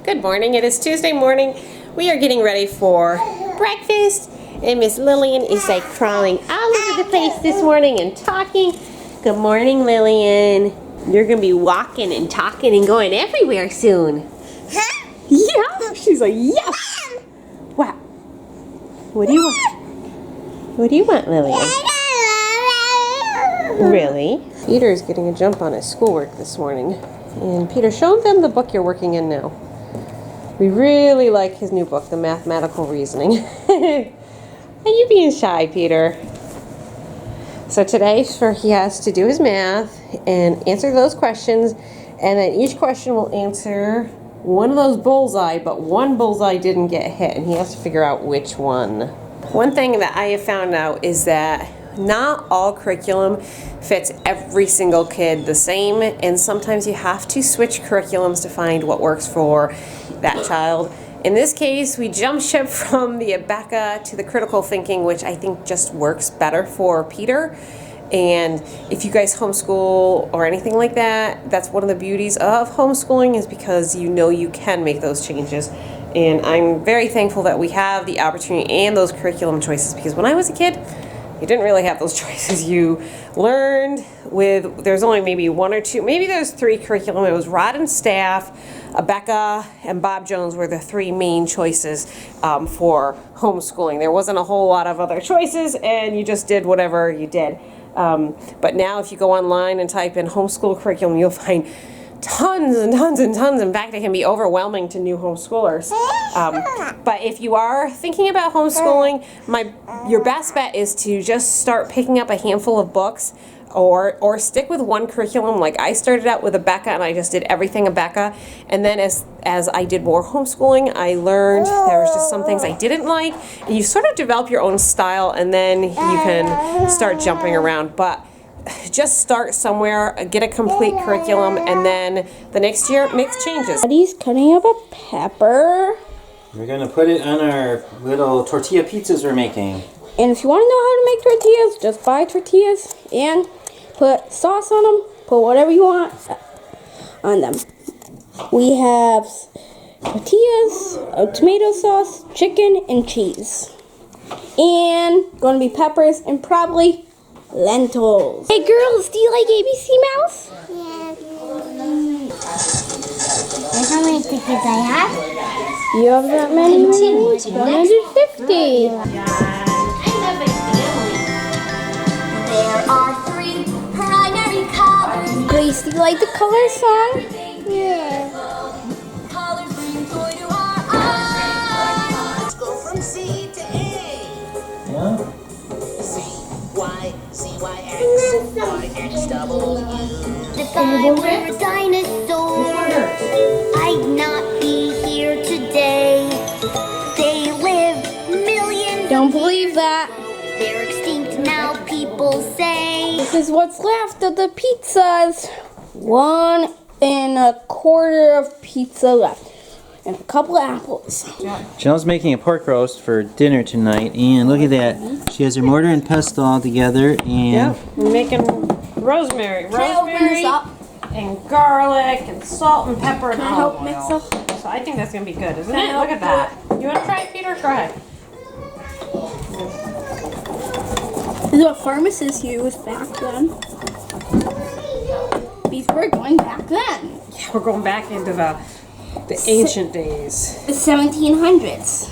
Good morning. It is Tuesday morning. We are getting ready for breakfast, and Miss Lillian is like crawling all over the place this morning and talking. Good morning, Lillian. You're gonna be walking and talking and going everywhere soon. Huh? Yeah. She's like, yes. Wow. What do you want? What do you want, Lillian? Really? Peter's getting a jump on his schoolwork this morning. And Peter, show them the book you're working in now. We really like his new book, The Mathematical Reasoning. Are you being shy, Peter? So today he has to do his math and answer those questions, and then each question will answer one of those bullseye, but one bullseye didn't get hit, and he has to figure out which one. One thing that I have found out is that not all curriculum fits every single kid the same, and sometimes you have to switch curriculums to find what works for that child. In this case, we jump ship from the Abeka to the critical thinking, which I think just works better for Peter. And if you guys homeschool or anything like that, that's one of the beauties of homeschooling, is because you know you can make those changes. And I'm very thankful that we have the opportunity and those curriculum choices, because when I was a kid, you didn't really have those choices. You learned with, there's only maybe one or two, maybe there's three curriculum. It was Rod and Staff, Abeka, and Bob Jones were the three main choices for homeschooling. There wasn't a whole lot of other choices, and you just did whatever you did. But now if you go online and type in homeschool curriculum, you'll find tons and tons and tons. In fact, it can be overwhelming to new homeschoolers. But if you are thinking about homeschooling, your best bet is to just start picking up a handful of books, or stick with one curriculum. Like I started out with Abeka, and I just did everything Abeka. And then as I did more homeschooling, I learned there was just some things I didn't like. And you sort of develop your own style, and then you can start jumping around. But just start somewhere, get a complete curriculum, and then the next year make changes. Daddy's cutting up a pepper. We're gonna put it on our little tortilla pizzas we're making. And if you want to know how to make tortillas, just buy tortillas and put sauce on them. Put whatever you want on them. We have tortillas, a tomato sauce, chicken, and cheese. And going to be peppers and probably lentils. Hey girls, do you like ABC Mouse? Yeah. Guess how many tickets I have? You have that many? 150. There are 3 primary colors. Grace, do you like the color song? Yeah. Colors bring joy to our eyes. Let's go from C to A. Yeah? C-Y-C-Y-X-Y-X-W. If I were a dinosaur, I'd not be here today. They lived millions. Don't believe that. They're extinct now, people say. This is what's left of the pizzas. 1 1/4 of pizza left. And a couple of apples. Janelle's making a pork roast for dinner tonight, and look at that. She has her mortar and pestle all together, and Yep, we're making rosemary. Can I open this up? And garlic and salt and pepper and Can I olive help mix oil. up? So I think that's gonna be good, isn't Can I it? help Look at that. You wanna try it, Peter? Go ahead. This is what pharmacists used back then. These were going back then. Yeah, we're going back into the ancient days, The 1700s.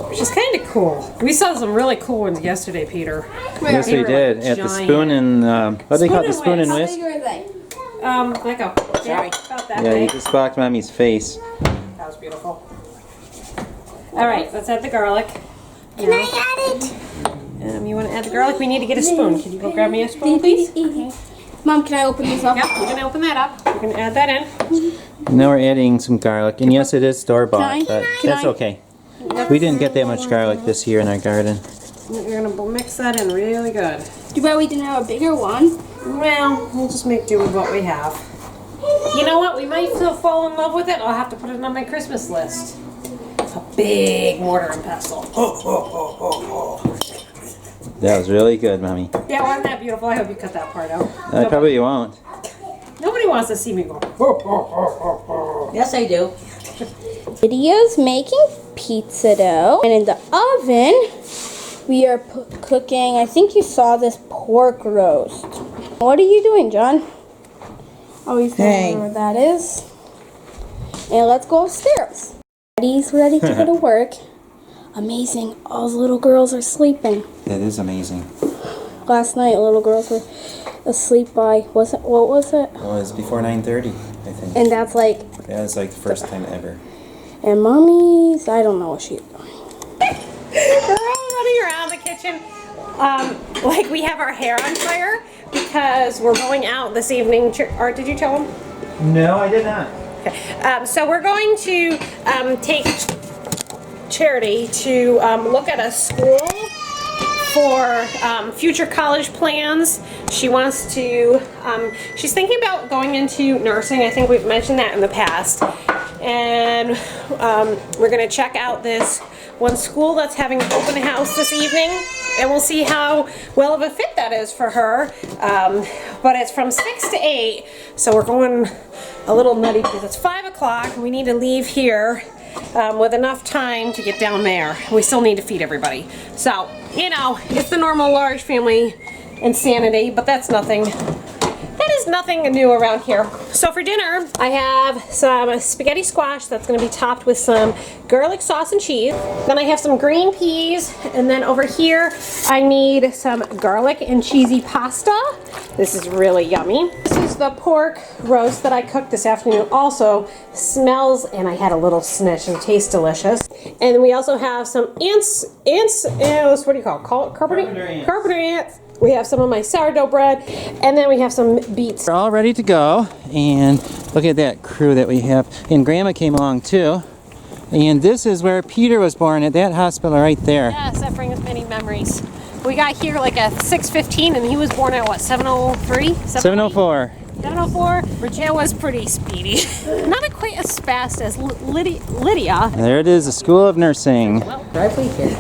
which is kind of cool. We saw some really cool ones yesterday, Peter. yes, we They were did like at the giant. spoon and what do they call it? The Spoon spoon and and How whisk. big are they? Let go. Sorry. About that Yeah, you big. just blocked Mommy's face. That was beautiful. All right, let's add the garlic. Can I add it? You want to add the garlic? We need to get a spoon. Can you go grab me a spoon, please? Mom, can I open this up? Yep, you can open that up. You can add that in. Now we're adding some garlic, and yes, it is store-bought, Can I- but can that's I- okay. We didn't get that much garlic this year in our garden. You're going to mix that in really good. Too bad we didn't have a bigger one. Well, we'll just make do with what we have. You know what? We might still fall in love with it. I'll have to put it on my Christmas list. A big mortar and pestle. That was really good, Mommy. Yeah, wasn't that beautiful? I hope you cut that part out. I probably won't. Nobody wants to see me go. Yes, I do. Lydia's making pizza dough. And in the oven, we are cooking, I think you saw this pork roast. What are you doing, John? Oh, he's Hey. where that is. And let's go upstairs. Daddy's ready to go to work. Amazing. All the little girls are sleeping. That is amazing. Last night, little girls were asleep by, what was it? Well, it's before 9:30, I think. And that's like, Yeah, it's like the first time ever. and mommy's, I don't know what she's doing. We're all running around the kitchen like we have our hair on fire because we're going out this evening. Art, did you tell them? No, I did not. Okay. So we're going to take Charity to look at a school for future college plans. She wants to, she's thinking about going into nursing. I think we've mentioned that in the past. And we're gonna check out this one school that's having an open house this evening, and we'll see how well of a fit that is for her. But it's from 6 to 8, so we're going a little nutty because it's 5 o'clock and we need to leave here with enough time to get down there. We still need to feed everybody. So, you know, it's the normal large family insanity, but that's nothing. That is nothing new around here. So for dinner, I have some spaghetti squash that's gonna be topped with some garlic sauce and cheese. Then I have some green peas, and then over here, I need some garlic and cheesy pasta. This is really yummy. This is the pork roast that I cooked this afternoon. Also smells, and I had a little snitch, and tastes delicious. And then we also have some what do you call it? Carpenter ants. We have some of my sourdough bread, and then we have some beets. We're all ready to go, and look at that crew that we have. And Grandma came along too. And this is where Peter was born, at that hospital right there. Yes, that brings many memories. We got here like at 6:15, and he was born at what, 7:03? 704. 7:04. It was pretty speedy. Not quite as fast as Lydia. There it is, the School of Nursing. Driveway here.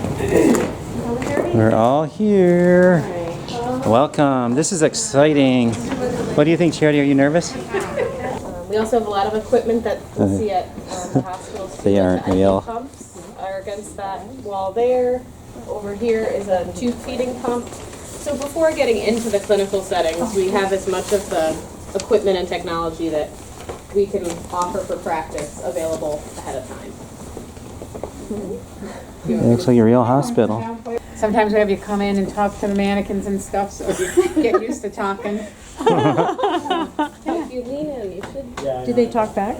We're all here. Welcome. This is exciting. What do you think, Charity? Are you nervous? We also have a lot of equipment that you'll see at the hospital. They aren't real. Pumps are against that wall there. Over here is a tube feeding pump. So before getting into the clinical settings, we have as much of the equipment and technology that we can offer for practice available ahead of time. It looks like a real hospital. Sometimes we have you come in and talk to the mannequins and stuff, so you get used to talking. If you lean in, you should. Do they talk back?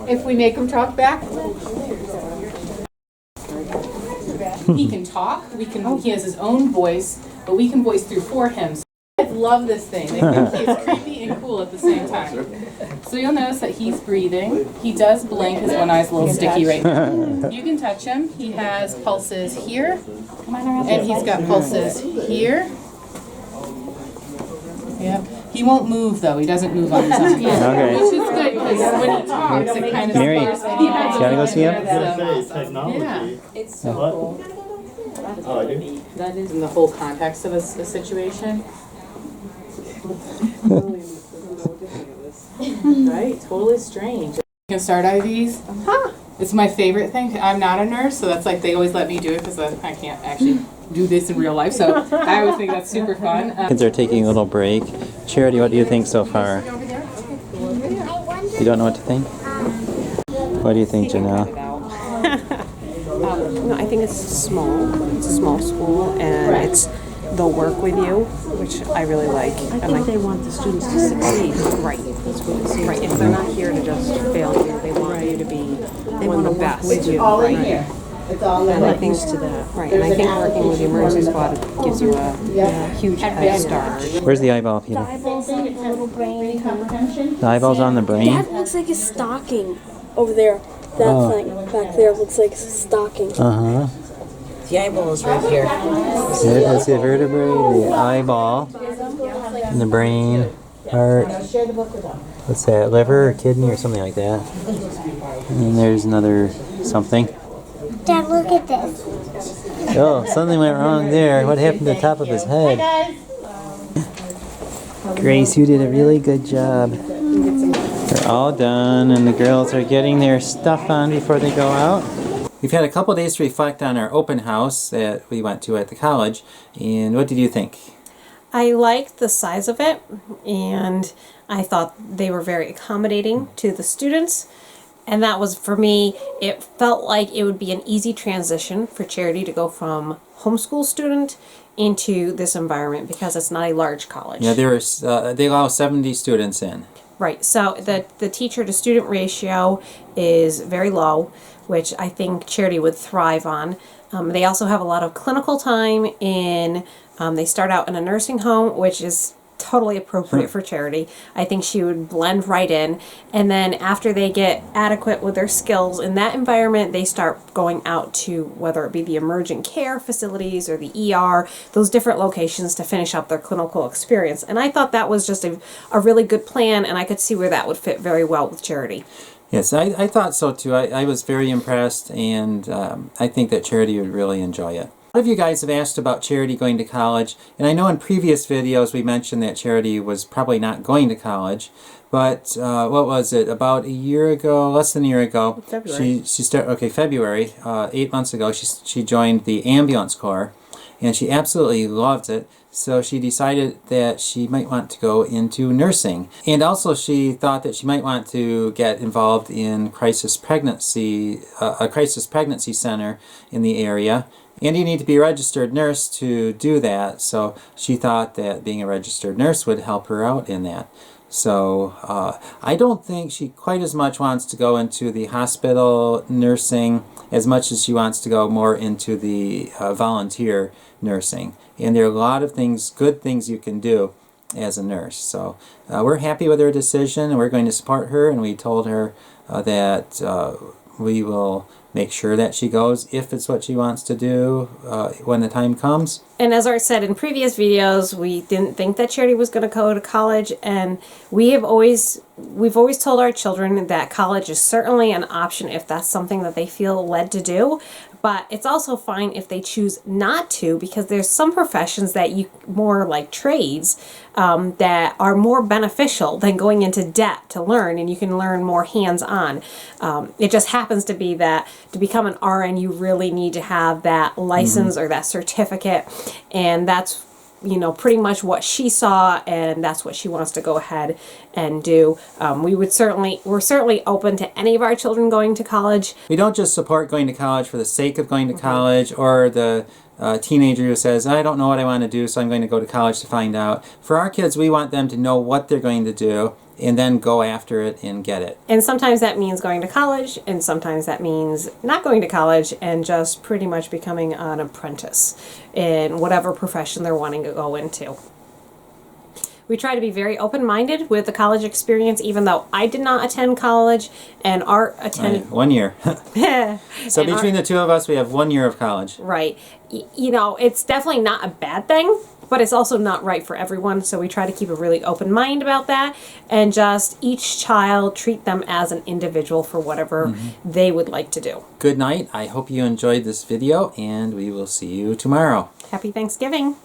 If we make them talk back. He can talk. He has his own voice, but we can voice through for him. So I love this thing. They think he's creepy and cool at the same time. So you'll notice that he's breathing. He does blink. His one eye's a little sticky right now. You can touch him. He has pulses here, and he's got pulses here. Yep. He won't move though. He doesn't move on his own. Okay. Which is good because when he talks, it kind of Mary, starts. you wanna go see him? Yeah. It's so cool. That is in the whole context of a situation. Right? Totally strange. You can start IVs. It's my favorite thing. I'm not a nurse, so that's like they always let me do it because I can't actually do this in real life. So I always think that's super fun. Kids are taking a little break. Charity, what do you think so far? You don't know what to think? What do you think, Janelle? No, I think it's small. It's a small school, and they'll work with you, which I really like. I think they want the students to succeed. Right. That's what it seems. Right. If they're not here to just fail you, they want you to be one of the best. With you. All in here. It's all And I think to that. Right. And I think working with the emergency squad gives you a huge head start. Where's the eyeball, Peter? Eyeballs on the little brain. The eyeball's on the brain? That looks like a stocking over there. That thing back there looks like a stocking. Uh-huh. The eyeball is right here. That's the vertebrae, the eyeball, and the brain, heart. What's that, liver or kidney or something like that? And then there's another something. Dad, look at this. Oh, something went wrong there. What happened to the top of his head? Grace, you did a really good job. They're All done, and the girls are getting their stuff on before they go out. We've had a couple days to reflect on our open house that we went to at the college, and what did you think? I liked the size of it, and I thought they were very accommodating to the students. And that was, for me, it felt like it would be an easy transition for Charity to go from homeschool student into this environment because it's not a large college. Yeah, they allow 70 students in. Right, so the teacher to student ratio is very low, which I think Charity would thrive on. They also have a lot of clinical time in, they start out in a nursing home, which is totally appropriate for Charity. I think she would blend right in. And then after they get adequate with their skills in that environment, they start going out to whether it be the emergent care facilities or the ER, those different locations to finish up their clinical experience. And I thought that was just a really good plan, and I could see where that would fit very well with Charity. Yes, I thought so too. I was very impressed, and I think that Charity would really enjoy it. A lot of you guys have asked about Charity going to college, and I know in previous videos we mentioned that Charity was probably not going to college, but what was it, about a year ago, less than a year ago, February. she started, okay, February, 8 months ago, she joined the ambulance corps, and she absolutely loved it. So she decided that she might want to go into nursing. And also she thought that she might want to get involved in a crisis pregnancy center in the area. And you need to be a registered nurse to do that. So she thought that being a registered nurse would help her out in that. So I don't think she quite as much wants to go into the hospital nursing as much as she wants to go more into the volunteer nursing. And there are a lot of things, good things you can do as a nurse. So we're happy with her decision, and we're going to support her, and we told her that we will make sure that she goes if it's what she wants to do when the time comes. And as Art said in previous videos, we didn't think that Charity was going to go to college, and we've always told our children that college is certainly an option if that's something that they feel led to do. But it's also fine if they choose not to, because there's some professions that more like trades, that are more beneficial than going into debt to learn, and you can learn more hands-on. It just happens to be that to become an RN, you really need to have that license or that certificate, and that's pretty much what she saw, and that's what she wants to go ahead and do. We're certainly open to any of our children going to college. We don't just support going to college for the sake of going to college, or the teenager who says, I don't know what I want to do, so I'm going to go to college to find out. For our kids, we want them to know what they're going to do and then go after it and get it. And sometimes that means going to college, and sometimes that means not going to college and just pretty much becoming an apprentice in whatever profession they're wanting to go into. We try to be very open-minded with the college experience, even though I did not attend college and Art attended... 1 year. So between the two of us, we have 1 year of college. Right. It's definitely not a bad thing, but it's also not right for everyone, so we try to keep a really open mind about that, and just each child treat them as an individual for whatever they would like to do. Good night. I hope you enjoyed this video, and we will see you tomorrow. Happy Thanksgiving.